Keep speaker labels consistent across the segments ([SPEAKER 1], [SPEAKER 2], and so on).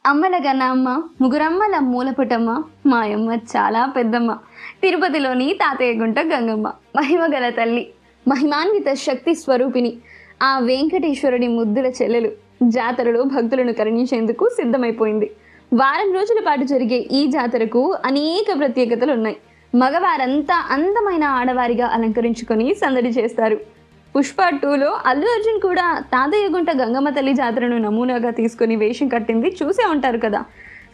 [SPEAKER 1] అమ్మల గన్న అమ్మ, ముగ్గురమ్మల మూలపుటమ్మ, మాయమ్మ చాలా పెద్దమ్మ. తిరుపతిలోని తాతయ్యగుంట గంగమ్మ మహిమగల తల్లి, మహిమాన్విత శక్తి స్వరూపిణి. ఆ వెంకటేశ్వరుడి ముద్దుల చెల్లెలు జాతరలో భక్తులను కరుణించేందుకు సిద్ధమైపోయింది. వారం రోజుల పాటు జరిగే ఈ జాతరకు అనేక ప్రత్యేకతలు ఉన్నాయి. మగవారంతా అందమైన ఆడవారిగా అలంకరించుకొని సందడి చేస్తారు. పుష్ప 2లో అల్లు అర్జున్ కూడా తాతయ్యగుంట గంగమ్మ తల్లి జాతరను నమూనాగా తీసుకుని వేషం కట్టింది చూసే ఉంటారు కదా.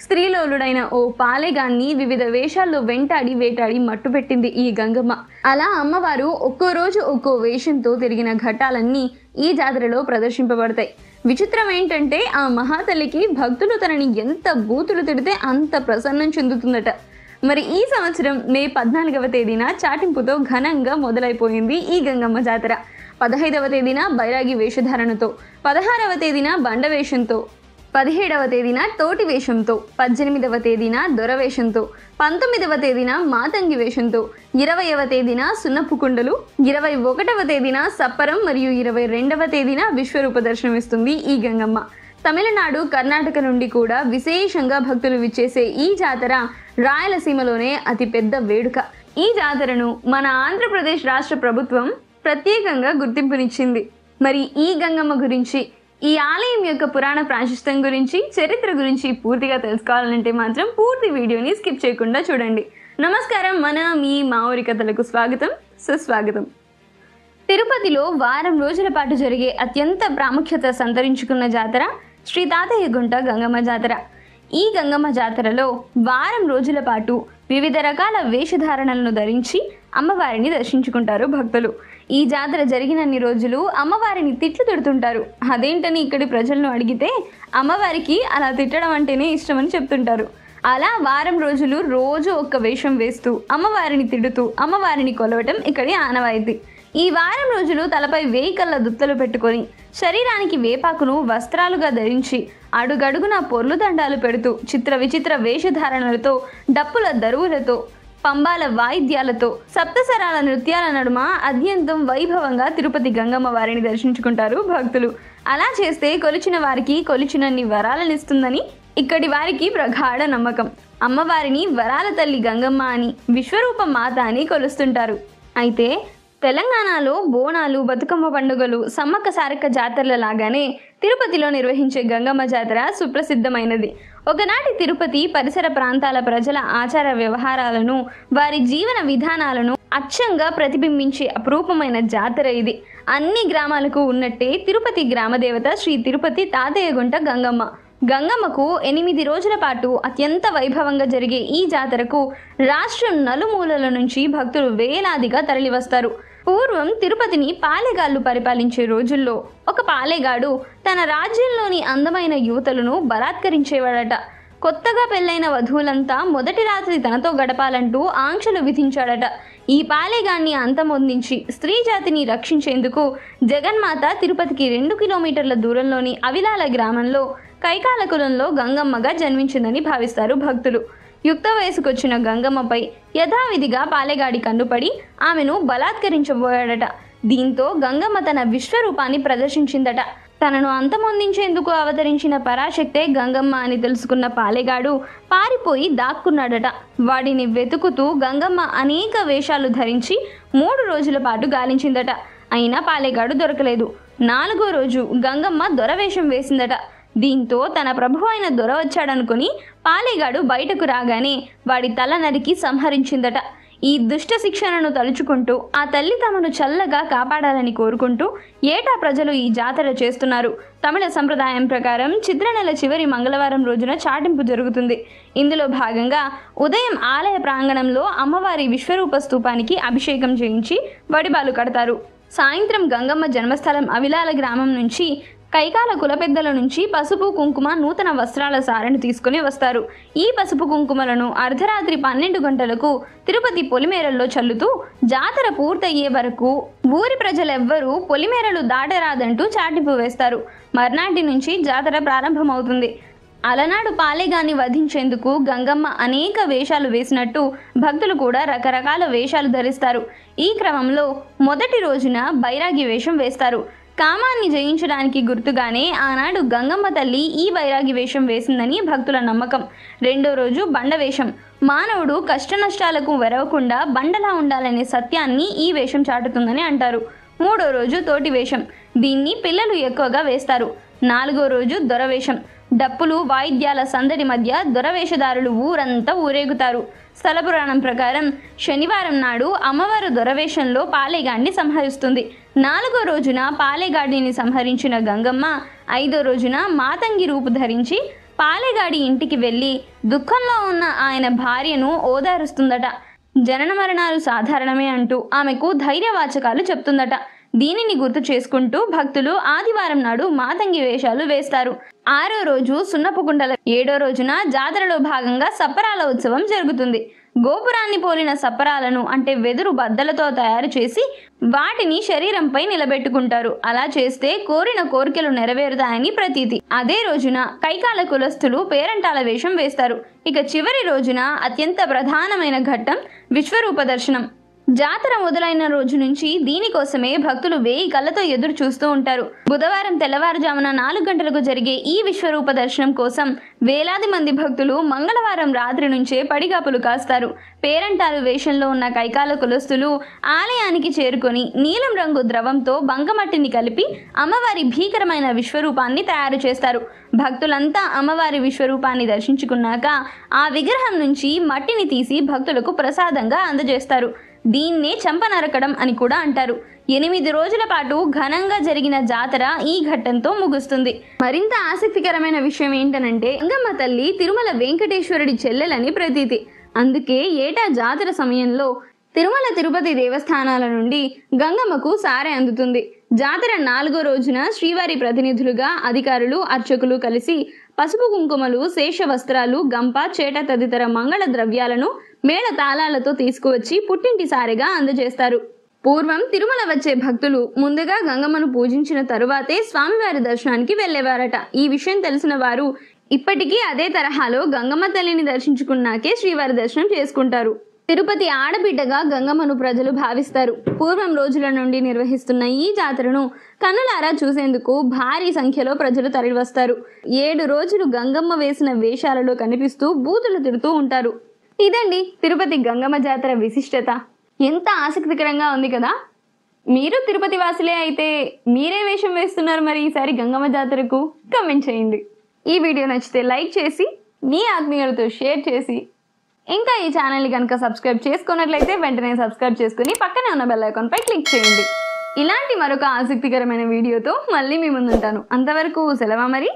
[SPEAKER 1] స్త్రీలోలుడైన ఓ పాలెగాన్ని వివిధ వేషాల్లో వేటాడి మట్టు పెట్టింది ఈ గంగమ్మ. అలా అమ్మవారు ఒక్కో రోజు ఒక్కో వేషంతో తిరిగిన ఘట్టాలన్నీ ఈ జాతరలో ప్రదర్శింపబడతాయి. విచిత్రం ఏంటంటే ఆ మహాతల్లికి భక్తులు తనని ఎంత బూతులు తిడితే అంత ప్రసన్నం చెందుతుందట. మరి ఈ సంవత్సరం మే 14వ తేదీన చాటింపుతో ఘనంగా మొదలైపోయింది ఈ గంగమ్మ జాతర. 15వ తేదీన బైరాగి వేషధారణతో, 16వ తేదీన బండ వేషంతో, 17వ తేదీన తోటి వేషంతో, 18వ తేదీన దొరవేషంతో, 19వ తేదీన మాతంగి వేషంతో, 20వ తేదీన సున్నపు కుండలు, 21వ తేదీన సప్పరం మరియు 22వ తేదీన విశ్వరూప దర్శనమిస్తుంది ఈ గంగమ్మ. తమిళనాడు, కర్ణాటక నుండి కూడా విశేషంగా భక్తులు విచ్చేసే ఈ జాతర రాయలసీమలోనే అతిపెద్ద వేడుక. ఈ జాతరను మన ఆంధ్రప్రదేశ్ రాష్ట్ర ప్రభుత్వం ప్రత్యేకంగా గుర్తింపునిచ్చింది. మరి ఈ గంగమ్మ గురించి, ఈ ఆలయం యొక్క పురాణ ప్రాశస్త్యం గురించి, చరిత్ర గురించి పూర్తిగా తెలుసుకోవాలంటే మాత్రం పూర్తి వీడియోని స్కిప్ చేయకుండా చూడండి. నమస్కారం, మీ మా ఊరి కథలకు స్వాగతం, సుస్వాగతం. తిరుపతిలో వారం రోజుల పాటు జరిగే అత్యంత ప్రాముఖ్యత సంతరించుకున్న జాతర శ్రీ తాతయ్యగుంట గంగమ్మ జాతర. ఈ గంగమ్మ జాతరలో వారం రోజుల పాటు వివిధ రకాల వేషధారణలను ధరించి అమ్మవారిని దర్శించుకుంటారు భక్తులు. ఈ జాతర జరిగినన్ని రోజులు అమ్మవారిని తిట్లు తిడుతుంటారు. అదేంటని ఇక్కడి ప్రజలను అడిగితే అమ్మవారికి అలా తిట్టడం అంటేనే ఇష్టమని చెప్తుంటారు. అలా వారం రోజులు రోజు ఒక్క వేషం వేస్తూ అమ్మవారిని తిడుతూ అమ్మవారిని కొలవటం ఇక్కడి ఆనవాయితీ. ఈ వారం రోజులు తలపై 1000 కళ్ళ దుత్తలు పెట్టుకొని, శరీరానికి వేపాకును వస్త్రాలుగా ధరించి, అడుగడుగున పొర్లు దండాలు పెడుతూ, చిత్ర విచిత్ర వేషధారణలతో, డప్పుల దరువులతో, పంబాల వాయిద్యాలతో, సప్తసరాల నృత్యాల నడుమ అత్యంతం వైభవంగా తిరుపతి గంగమ్మ వారిని దర్శించుకుంటారు భక్తులు. అలా చేస్తే కొలిచిన వారికి కొలిచినన్ని వరాలనిస్తుందని ఇక్కడి వారికి ప్రగాఢ నమ్మకం. అమ్మవారిని వరాల తల్లి గంగమ్మ అని, విశ్వరూప మాత అని కొలుస్తుంటారు. అయితే తెలంగాణలో బోనాలు, బతుకమ్మ పండుగలు, సమ్మక్క సారక్క జాతరల లాగానే తిరుపతిలో నిర్వహించే గంగమ్మ జాతర సుప్రసిద్ధమైనది. ఒకనాటి తిరుపతి పరిసర ప్రాంతాల ప్రజల ఆచార వ్యవహారాలను, వారి జీవన విధానాలను అచ్చంగా ప్రతిబింబించే అపురూపమైన జాతర ఇది. అన్ని గ్రామాలకు ఉన్నట్టే తిరుపతి గ్రామదేవత శ్రీ తిరుపతి తాతయ్యగుంట గంగమ్మ. గంగమ్మకు 8 రోజుల పాటు అత్యంత వైభవంగా జరిగే ఈ జాతరకు రాష్ట్రం నలుమూలల నుంచి భక్తులు వేలాదిగా తరలివస్తారు. పూర్వం తిరుపతిని పాలెగాళ్లు పరిపాలించే రోజుల్లో ఒక పాలెగాడు తన రాజ్యంలోని అందమైన యువతులను బలాత్కరించేవాడట. కొత్తగా పెళ్లైన వధువులంతా మొదటి రాత్రి తనతో గడపాలంటూ ఆంక్షలు విధించాడట. ఈ పాలెగాన్ని అంతమొందించి స్త్రీ జాతిని రక్షించేందుకు జగన్మాత తిరుపతికి 2 కిలోమీటర్ల దూరంలోని అవిలాల గ్రామంలో కైకాల కులంలో గంగమ్మగా జన్మించిందని భావిస్తారు భక్తులు. యుక్త వయసుకొచ్చిన గంగమ్మపై యథావిధిగా పాలెగాడి కన్నుపడి ఆమెను బలాత్కరించబోయాడట. దీంతో గంగమ్మ తన విశ్వరూపాన్ని ప్రదర్శించిందట. తనను అంతమొందించేందుకు అవతరించిన పరాశక్తే గంగమ్మ అని తెలుసుకున్న పాలెగాడు పారిపోయి దాక్కున్నాడట. వాడిని వెతుకుతూ గంగమ్మ అనేక వేషాలు ధరించి 3 రోజుల పాటు గాలించిందట. అయినా పాలెగాడు దొరకలేదు. 4వ రోజు గంగమ్మ దొరవేషం వేసిందట. దీంతో తన ప్రభు అయిన దొర వచ్చాడనుకుని పాలెగాడు బయటకు రాగానే వాడి తల నరికి సంహరించిందట. ఈ దుష్ట శిక్షణను తలుచుకుంటూ ఆ తల్లి తమను చల్లగా కాపాడాలని కోరుకుంటూ ఏటా ప్రజలు ఈ జాతర చేస్తున్నారు. తమిళ సంప్రదాయం ప్రకారం చిత్రనెల చివరి మంగళవారం రోజున చాటింపు జరుగుతుంది. ఇందులో భాగంగా ఉదయం ఆలయ ప్రాంగణంలో అమ్మవారి విశ్వరూప స్తూపానికి అభిషేకం చేయించి వడిబాలు కడతారు. సాయంత్రం గంగమ్మ జన్మస్థలం అవిలాల గ్రామం నుంచి కైకాల కులపెద్దల నుంచి పసుపు కుంకుమ, నూతన వస్త్రాల సారెను తీసుకుని వస్తారు. ఈ పసుపు కుంకుమలను అర్ధరాత్రి 12 గంటలకు తిరుపతి పొలిమేరల్లో చల్లుతూ జాతర పూర్తయ్యే వరకు ఊరి ప్రజలెవ్వరూ పొలిమేరలు దాటరాదంటూ చాటింపు వేస్తారు. మర్నాటి నుంచి జాతర ప్రారంభమవుతుంది. అలనాడు పాలెగాన్ని వధించేందుకు గంగమ్మ అనేక వేషాలు వేసినట్టు భక్తులు కూడా రకరకాల వేషాలు ధరిస్తారు. ఈ క్రమంలో మొదటి రోజున బైరాగి వేషం వేస్తారు. కామాన్ని జయించడానికి గుర్తుగానే ఆనాడు గంగమ్మ తల్లి ఈ బైరాగి వేషం వేసిందని భక్తుల నమ్మకం. రెండో రోజు బండ వేషం. మానవుడు కష్టనష్టాలకు వెరవకుండా బండలా ఉండాలనే సత్యాన్ని ఈ వేషం చాటుతుందని అంటారు. మూడో రోజు తోటి వేషం. దీన్ని పిల్లలు ఎక్కువగా వేస్తారు. నాలుగో రోజు దొరవేషం. డప్పులు వాయిద్యాల సందడి మధ్య దొరవేషధారులు ఊరంతా ఊరేగుతారు. స్థల పురాణం ప్రకారం శనివారం నాడు అమ్మవారు దొరవేషంలో పాలేగాడిని సంహరిస్తుంది. నాలుగో రోజున పాలేగాడిని సంహరించిన గంగమ్మ ఐదో రోజున మాతంగి రూపు ధరించి పాలేగాడి ఇంటికి వెళ్ళి దుఃఖంలో ఉన్న ఆయన భార్యను ఓదారుస్తుందట. జనన మరణాలు సాధారణమే అంటూ ఆమెకు ధైర్యవాచకాలు చెప్తుందట. దీనిని గుర్తు చేసుకుంటూ భక్తులు ఆదివారం నాడు మాతంగి వేషాలు వేస్తారు. ఆరో రోజు సున్నపుకుండల. ఏడో రోజున జాతరలో భాగంగా సప్పరాల ఉత్సవం జరుగుతుంది. గోపురాన్ని పోలిన సప్పరాలను అంటే వెదురు బద్దలతో తయారు చేసి వాటిని శరీరంపై నిలబెట్టుకుంటారు. అలా చేస్తే కోరిన కోరికలు నెరవేరుతాయని ప్రతీతి. అదే రోజున కైకాల కులస్తులు పేరంటాల వేషం వేస్తారు. ఇక చివరి రోజున అత్యంత ప్రధానమైన ఘట్టం విశ్వరూప దర్శనం. జాతర మొదలైన రోజు నుంచి దీనికోసమే భక్తులు 1000 కళ్ళతో ఎదురు చూస్తూ ఉంటారు. బుధవారం తెల్లవారుజామున 4 గంటలకు జరిగే ఈ విశ్వరూప దర్శనం కోసం వేలాది మంది భక్తులు మంగళవారం రాత్రి నుంచే పడిగాపులు కాస్తారు. పేరంటాలు వేషంలో ఉన్న కైకాల కులస్తులు ఆలయానికి చేరుకొని నీలం రంగు ద్రవంతో బంకమట్టిని కలిపి అమ్మవారి భీకరమైన విశ్వరూపాన్ని తయారు చేస్తారు. భక్తులంతా అమ్మవారి విశ్వరూపాన్ని దర్శించుకున్నాక ఆ విగ్రహం నుంచి మట్టిని తీసి భక్తులకు ప్రసాదంగా అందజేస్తారు. దీన్నే చంప నరకడం అని కూడా అంటారు. 8 రోజుల పాటు ఘనంగా జరిగిన జాతర ఈ ఘట్టంతో ముగుస్తుంది. మరింత ఆసక్తికరమైన విషయం ఏంటనంటే గంగమ్మ తల్లి తిరుమల వెంకటేశ్వరుడి చెల్లెలని ప్రతీతి. అందుకే ఏటా జాతర సమయంలో తిరుమల తిరుపతి దేవస్థానాల నుండి గంగమ్మకు సారె అందుతుంది. జాతర 4వ రోజున శ్రీవారి ప్రతినిధులుగా అధికారులు అర్చకులు కలిసి పసుపు కుంకుమలు శేష వస్త్రాలు గంప చేట తదితర మంగళ ద్రవ్యాలను మేళ తాళాలతో తీసుకువచ్చి పుట్టింటి సారెగా అందజేస్తారు. పూర్వం తిరుమల వచ్చే భక్తులు ముందుగా గంగమ్మను పూజించిన తరువాతే స్వామివారి దర్శనానికి వెళ్లేవారట. ఈ విషయం తెలిసిన వారు ఇప్పటికీ అదే తరహాలో గంగమ్మ తల్లిని దర్శించుకున్నాకే శ్రీవారి దర్శనం చేసుకుంటారు. తిరుపతి ఆడబిడ్డగా గంగమ్మను ప్రజలు భావిస్తారు. పూర్వం రోజుల నుండి నిర్వహిస్తున్న ఈ జాతరను కన్నులారా చూసేందుకు భారీ సంఖ్యలో ప్రజలు తరలివస్తారు. 7 రోజులు గంగమ్మ వేసిన వేషాలలో కనిపిస్తూ బూతులు తిడుతూ ఉంటారు. ఇదండి తిరుపతి గంగమ్మ జాతర విశిష్టత. ఎంత ఆసక్తికరంగా ఉంది కదా. మీరు తిరుపతి వాసులే అయితే మీరే వేషం వేస్తున్నారు మరి ఈసారి గంగమ్మ జాతరకు? కామెంట్ చేయండి. ఈ వీడియో నచ్చితే లైక్ చేసి మీ ఆత్మీయులతో షేర్ చేసి ఇంకా ఈ ఛానల్ని కనుక సబ్స్క్రైబ్ చేసుకున్నట్లయితే వెంటనే సబ్స్క్రైబ్ చేసుకుని పక్కనే ఉన్న బెల్ ఐకాన్ పై క్లిక్ చేయండి. ఇలాంటి మరొక ఆసక్తికరమైన వీడియోతో మళ్ళీ మీ ముందుంటాను. అంతవరకు సెలవు మరి.